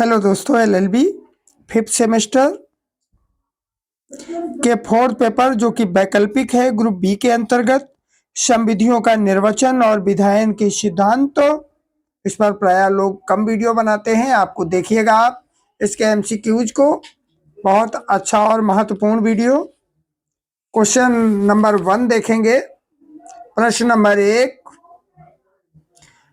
Hello दोस्तों, LLB fifth semester के fourth paper जो कि वैकल्पिक है ग्रुप बी के अंतर्गत समविधियों का निर्वचन और विधायन के सिद्धांत। इस पर प्राय लोग कम वीडियो बनाते हैं। आपको देखिएगा आप इसके एमसीक्यूज को, बहुत अच्छा और महत्वपूर्ण वीडियो। क्वेश्चन नंबर 1 देखेंगे। प्रश्न नंबर 1,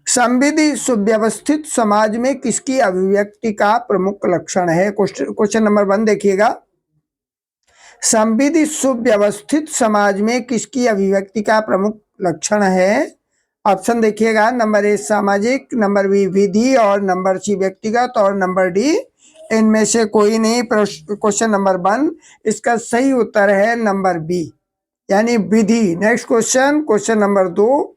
संविधि सुव्यवस्थित समाज में किसकी अभिव्यक्ति का प्रमुख लक्षण है? क्वेश्चन नंबर 1 देखिएगा। संविधि सुव्यवस्थित समाज में किसकी अभिव्यक्ति का प्रमुख लक्षण है? ऑप्शन देखिएगा। नंबर ए सामाजिक, नंबर बी विधि और नंबर सी व्यक्तिगत और नंबर डी इनमें से कोई नहीं। क्वेश्चन नंबर 1 इसका सही उत्तर है नंबर बी यानी विधि। नेक्स्ट क्वेश्चन, क्वेश्चन नंबर 2,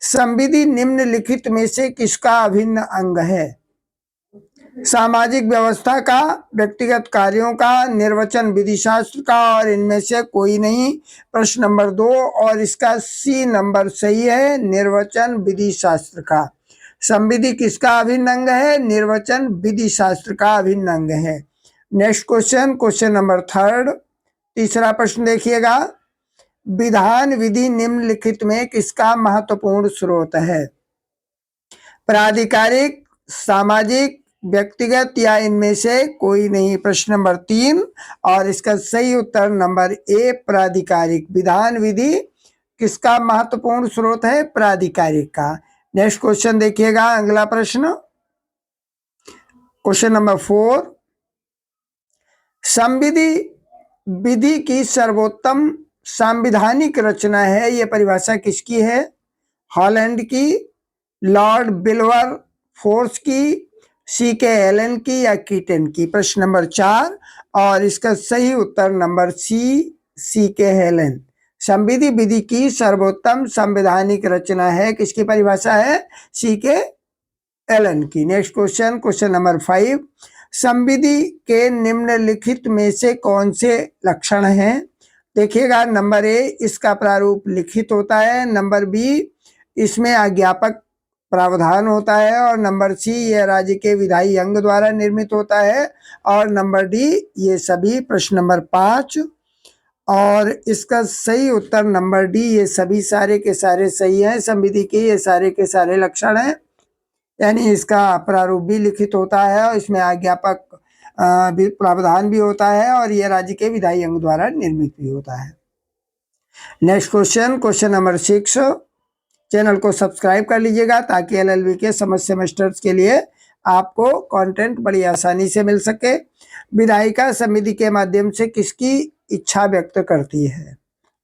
संविधि निम्नलिखित में से किसका अभिन्न अंग है? सामाजिक व्यवस्था का, व्यक्तिगत कार्यों का, निर्वचन विधि शास्त्र का और इनमें से कोई नहीं। प्रश्न नंबर 2 और इसका सी नंबर सही है, निर्वचन विधि शास्त्र का। संविधि किसका अभिन्न अंग है? निर्वचन विधि शास्त्र का अभिन्न अंग है। नेक्स्ट क्वेश्चन, क्वेश्चन नंबर 3, तीसरा प्रश्न देखिएगा। विधान विधि निम्नलिखित में किसका महत्वपूर्ण स्रोत है? प्राधिकारिक, सामाजिक, व्यक्तिगत या इनमें से कोई नहीं। प्रश्न नंबर 3 और इसका सही उत्तर नंबर ए प्राधिकारिक। विधान विधि किसका महत्वपूर्ण स्रोत है? प्राधिकारिक का। नेक्स्ट क्वेश्चन देखिएगा, अगला प्रश्न, क्वेश्चन नंबर 4, संविधि विधि की सर्वोत्तम संवैधानिक रचना है, यह परिभाषा किसकी है? हॉलैंड की, लॉर्ड बिल्वर फोर्स की, सी के एलन की या कीटन की? प्रश्न नंबर 4 और इसका सही उत्तर नंबर सी के हेलन। संविधि विधि की सर्वोत्तम संवैधानिक रचना है, किसकी परिभाषा है? सी के एलन की। नेक्स्ट क्वेश्चन, क्वेश्चन नंबर 5, संविधि के निम्नलिखित में से कौन से लक्षण हैं? देखिएगा। नंबर ए इसका प्रारूप लिखित होता है, नंबर बी इसमें अज्ञापक प्रावधान होता है और नंबर सी यह राज्य के विधायी अंग द्वारा निर्मित होता है और नंबर डी ये सभी। प्रश्न नंबर 5 और इसका सही उत्तर नंबर डी, ये सभी सारे के सारे सही हैं। संविधि के ये सारे के सारे लक्षण हैं, यानी इसका प्रारूप भी लिखित होता है और इसमें अज्ञापक प्रावधान भी होता है और यह राज्य के विधायी अंग द्वारा निर्मित भी होता है। Next question, question number 6, channel को सब्सक्राइब कर लीजिएगा ताकि एलएलबी के समस्त सेमेस्टर्स के लिए आपको कंटेंट बड़ी आसानी से मिल सके। विधायिका संविधि के माध्यम से किसकी इच्छा व्यक्त करती है?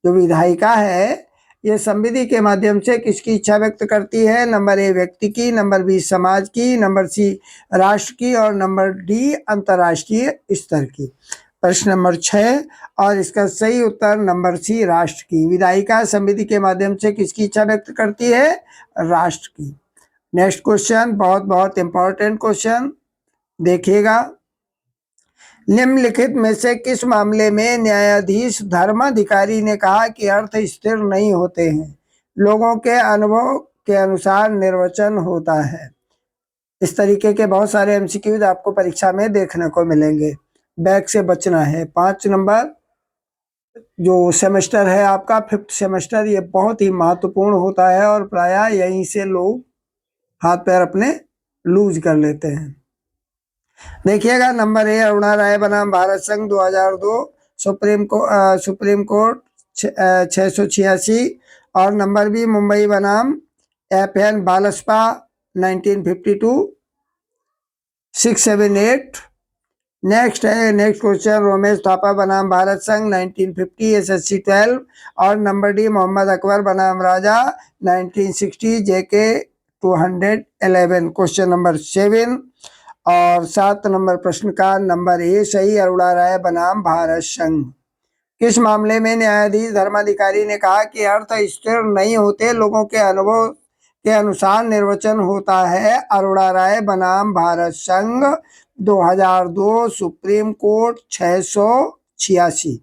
जो विधायिका है ये संविधि के माध्यम से किसकी इच्छा व्यक्त करती है? नंबर ए व्यक्ति की, नंबर बी समाज की, नंबर सी राष्ट्र की और नंबर डी अंतर्राष्ट्रीय स्तर की। प्रश्न नंबर 6 और इसका सही उत्तर नंबर सी राष्ट्र की। विधायिका संविधि के माध्यम से किसकी इच्छा व्यक्त करती है? राष्ट्र की। नेक्स्ट क्वेश्चन, बहुत बहुत इंपॉर्टेंट क्वेश्चन देखिएगा। निम्नलिखित में से किस मामले में न्यायाधीश धर्माधिकारी ने कहा कि अर्थ स्थिर नहीं होते हैं, लोगों के अनुभव के अनुसार निर्वचन होता है? इस तरीके के बहुत सारे एमसीक्यूज आपको परीक्षा में देखने को मिलेंगे, बैक से बचना है। 5 नंबर जो सेमेस्टर है आपका फिफ्थ सेमेस्टर, ये बहुत ही महत्वपूर्ण होता है और प्रायः यहीं से लोग हाथ पैर अपने लूज कर लेते हैं। देखिएगा। नंबर ए अरुणा राय बनाम भारत संघ 2002, सुप्रीम कोर्ट 686 और नंबर बी मुंबई बनाम FN बालस्पा 1952 678। Next question Romesh Thapa बनाम भारत संघ 1950 SSC 12 और नंबर डी मोहम्मद अकबर बनाम राजा 1960 JK 211। क्वेश्चन नंबर 7 और 7 नंबर प्रश्न का नंबर ए सही, अरुणा राय बनाम भारत संघ। किस मामले में न्यायाधीश धर्माधिकारी ने कहा कि अर्थ स्थिर नहीं होते, लोगों के अनुभव के अनुसार निर्वचन होता है? अरुणा राय बनाम भारत संघ 2002, सुप्रीम कोर्ट 686।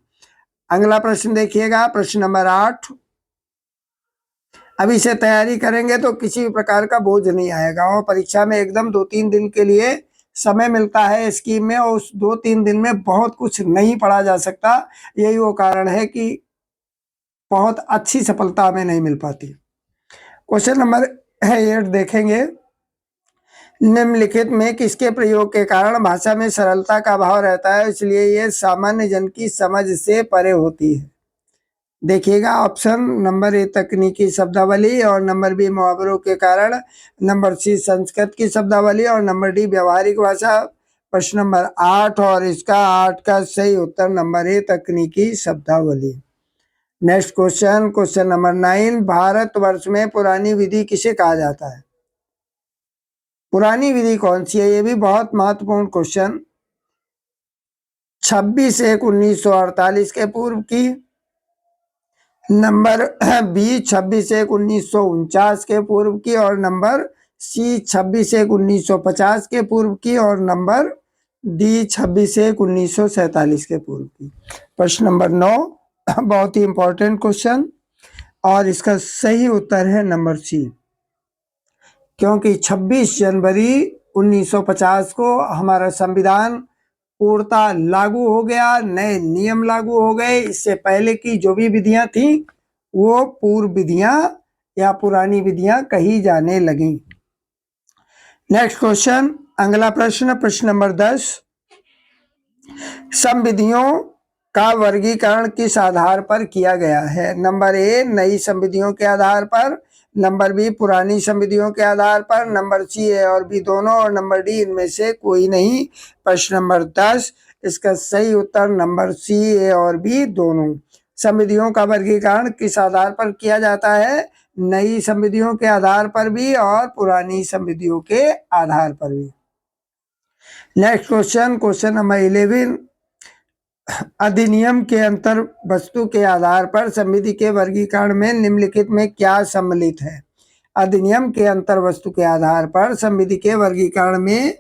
अगला प्रश्न देखिएगा, प्रश्न नंबर 8। अभी से तैयारी करेंगे तो किसी भी प्रकार का बोझ नहीं आएगा और परीक्षा में एकदम 2-3 दिन के लिए समय मिलता है स्कीम में और उस 2-3 दिन में बहुत कुछ नहीं पढ़ा जा सकता। यही वो कारण है कि बहुत अच्छी सफलता हमें नहीं मिल पाती। क्वेश्चन नंबर 8 देखेंगे। निम्नलिखित में किसके प्रयोग के कारण भाषा में सरलता का अभाव रहता है, इसलिए ये सामान्य जन की समझ से परे होती है। देखिएगा, ऑप्शन नंबर ए तकनीकी शब्दावली और नंबर बी मुहावरों के कारण, नंबर सी संस्कृत की शब्दावली और नंबर डी व्यवहारिक भाषा। प्रश्न नंबर 8 और इसका 8 का सही उत्तर नंबर ए तकनीकी शब्दावली। Next question, question number 9। Bharatvarsh में पुरानी विधि किसे कहा जाता है? पुरानी विधि कौन सी है? ये भी बहुत महत्वपूर्ण क्वेश्चन। 26/1/1948 के पूर्व की, नंबर बी 26/1/1949 के पूर्व की और नंबर सी 26/1/1950 के पूर्व की और नंबर डी 26/1/1947 के पूर्व की। प्रश्न नंबर 9 बहुत ही इंपॉर्टेंट क्वेश्चन और इसका सही उत्तर है नंबर सी, क्योंकि 26 जनवरी 1950 को हमारा संविधान पूर्णतः लागू हो गया, नए नियम लागू हो गए। इससे पहले की जो भी विधियां थी वो पूर्व विधियां या पुरानी विधियां कही जाने लगी। नेक्स्ट क्वेश्चन, अगला प्रश्न, प्रश्न नंबर 10। संविधियों का वर्गीकरण किस आधार पर किया गया है? नंबर ए नई संविधियों के आधार पर, नंबर बी पुरानी संविधियों के आधार पर, नंबर सी ए और बी दोनों और नंबर डी इनमें से कोई नहीं। प्रश्न नंबर 10, इसका सही उत्तर नंबर सी ए और बी दोनों। संविधियों का वर्गीकरण किस आधार पर किया जाता है? नई संविधियों के आधार पर भी और पुरानी संविधियों के आधार पर भी। Next question, question number 11। अधिनियम के अंतर वस्तु के आधार पर संविधि के वर्गीकरण में निम्नलिखित में क्या सम्मिलित है? अधिनियम के अंतर वस्तु के आधार पर संविधि के वर्गीकरण में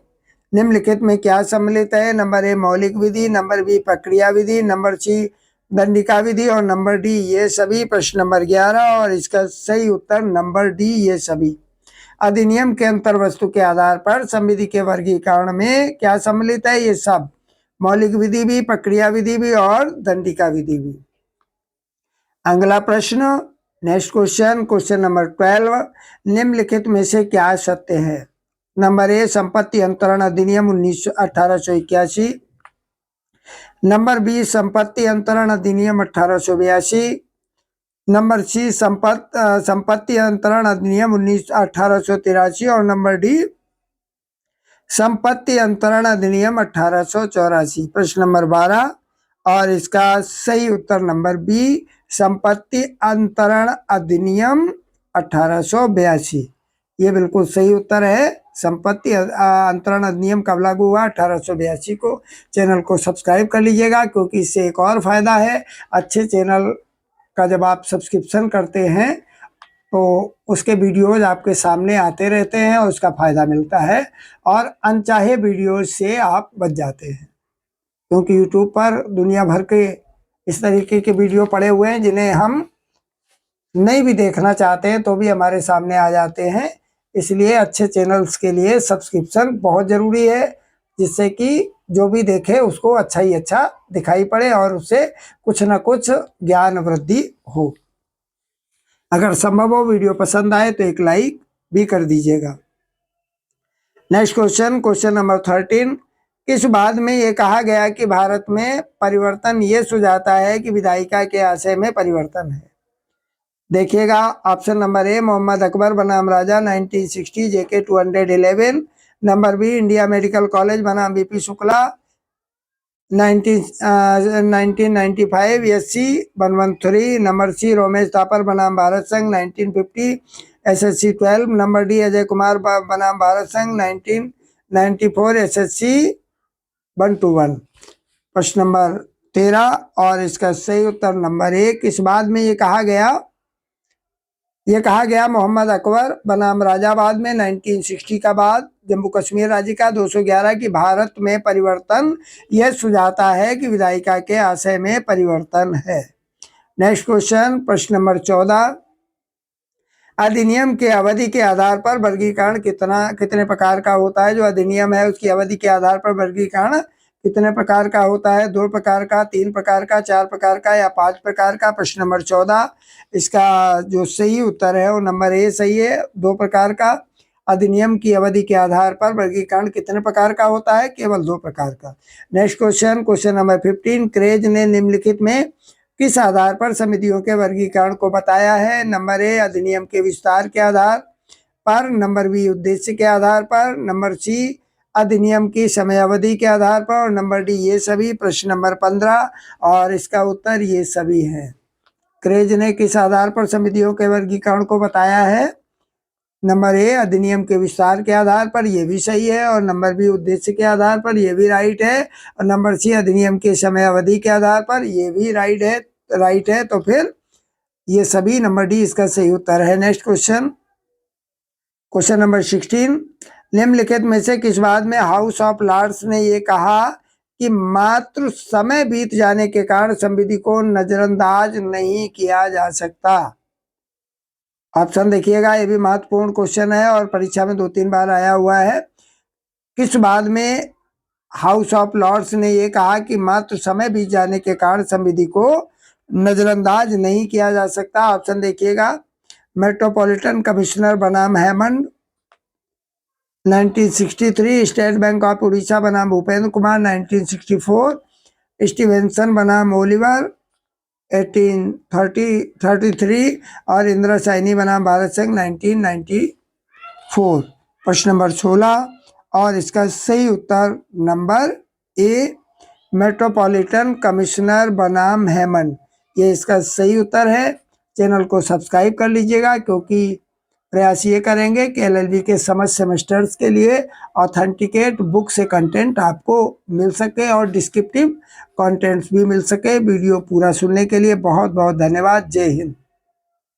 निम्नलिखित में क्या सम्मिलित है? नंबर ए मौलिक विधि, नंबर बी प्रक्रिया विधि, नंबर सी दंडिका विधि और नंबर डी ये सभी। प्रश्न नंबर 11 और इसका सही उत्तर नंबर डी ये सभी। अधिनियम के अंतर वस्तु के आधार पर संविधि के वर्गीकरण में क्या सम्मिलित है? ये सब, मौलिक विधि भी, प्रक्रिया विधि भी और दंडिका विधि भी। अगला प्रश्न, नेक्स्ट क्वेश्चन, क्वेश्चन नंबर 12। निम्नलिखित में से क्या सत्य है? नंबर ए संपत्ति अंतरण अधिनियम 1881, नंबर बी संपत्ति अंतरण अधिनियम 1882, नंबर सी संपत्ति अंतरण अधिनियम 1883 और नंबर डी संपत्ति अंतरण अधिनियम 1884। प्रश्न नंबर 12 और इसका सही उत्तर नंबर बी संपत्ति अंतरण अधिनियम 1882। ये बिल्कुल सही उत्तर है। संपत्ति अंतरण अधिनियम कब लागू हुआ? 1882 को। चैनल को सब्सक्राइब कर लीजिएगा, क्योंकि इससे एक और फायदा है, अच्छे चैनल का जब आप सब्सक्रिप्शन करते हैं तो उसके वीडियोज आपके सामने आते रहते हैं और उसका फ़ायदा मिलता है और अनचाहे वीडियोज से आप बच जाते हैं, क्योंकि यूट्यूब पर दुनिया भर के इस तरीके के वीडियो पड़े हुए हैं जिन्हें हम नहीं भी देखना चाहते हैं तो भी हमारे सामने आ जाते हैं। इसलिए अच्छे चैनल्स के लिए सब्सक्रिप्शन बहुत ज़रूरी है, जिससे कि जो भी देखे उसको अच्छा ही अच्छा दिखाई पड़े और उससे कुछ ना कुछ ज्ञान वृद्धि हो। अगर संभव हो वीडियो पसंद आए तो एक लाइक भी कर दीजिएगा। Next question, question number 13। किस बाद में ये कहा गया कि भारत में परिवर्तन ये सुझाता है कि विधायिका के आशय में परिवर्तन है? देखिएगा, option number A Mohammad Akbar बनाम Raja 1960 JK 211, number B India medical college बनाम BP Shukla 1995 SC 113, number C Romesh Thappar बनाम Bharat Sangh 1950 SSC 12, number D Ajay Kumar बनाम भारत संघ 1994 SSC 121। प्रश्न नंबर 13 और इसका सही उत्तर नंबर 1। इस बाद में ये कहा गया मोहम्मद अकबर बनाम राजाबाद में 1960 का बाद जम्मू कश्मीर राज्य का 211 की भारत में परिवर्तन यह सुझाता है कि विधायिका के आशय में परिवर्तन है। नेक्स्ट क्वेश्चन, प्रश्न नंबर 14। अधिनियम के अवधि के आधार पर वर्गीकरण कितने प्रकार का होता है। जो अधिनियम है उसकी अवधि के आधार पर वर्गीकरण कितने प्रकार का होता है। 2 प्रकार का, 3 प्रकार का, 4 प्रकार का या 5 प्रकार का। प्रश्न नंबर 14, इसका जो सही उत्तर है वो नंबर ए सही है, 2 प्रकार का। अधिनियम की अवधि के आधार पर वर्गीकरण कितने प्रकार का होता है, केवल 2 प्रकार का। Next question, question number 15, craze ने निम्नलिखित में किस आधार पर समितियों के वर्गीकरण को बताया है। नंबर ए, अधिनियम के विस्तार के आधार पर। नंबर बी, उद्देश्य के आधार पर। नंबर सी, अधिनियम की समयावधि के आधार पर। और नंबर डी, ये सभी। प्रश्न नंबर 15 और इसका उत्तर ये सभी है। क्रेज ने किस आधार पर समितियों के वर्गीकरण को बताया है। नंबर ए, अधिनियम के विस्तार के आधार पर, ये भी सही है। और नंबर बी, उद्देश्य के आधार पर, ये भी राइट है। और नंबर सी, अधिनियम की समयावधि के आधार पर, ये भी राइट है। तो फिर ये सभी, नंबर डी इसका सही उत्तर है। नेक्स्ट क्वेश्चन, क्वेश्चन नंबर 16, निम्नलिखित में से किस बात में हाउस ऑफ लॉर्ड्स ने ये कहा कि मात्र समय बीत जाने के कारण संविधि को नजरअंदाज नहीं किया जा सकता। ऑप्शन देखिएगा, ये भी महत्वपूर्ण क्वेश्चन है और परीक्षा में 2-3 बार आया हुआ है। किस बात में हाउस ऑफ लॉर्ड्स ने ये कहा कि मात्र समय बीत जाने के कारण संविधि को नजरअंदाज नहीं किया जा सकता। ऑप्शन देखिएगा, मेट्रोपॉलिटन कमिश्नर बनाम Hammond 1963, state bank of Orissa बनाम भूपेंद्र कुमार 1964, स्टीवेंसन बनाम ओलिवर 1833 और इंदिरा सैनी बनाम भारत सिंह 1994। प्रश्न नंबर 16 और इसका सही उत्तर नंबर ए, मेट्रोपॉलिटन कमिश्नर बनाम हेमंड, ये इसका सही उत्तर है। चैनल को सब्सक्राइब कर लीजिएगा क्योंकि प्रयास ये करेंगे कि एलएलबी के समस्त सेमेस्टर्स के लिए ऑथेंटिकेट बुक से कंटेंट आपको मिल सके और डिस्क्रिप्टिव कंटेंट्स भी मिल सके। वीडियो पूरा सुनने के लिए बहुत बहुत धन्यवाद। जय हिंद।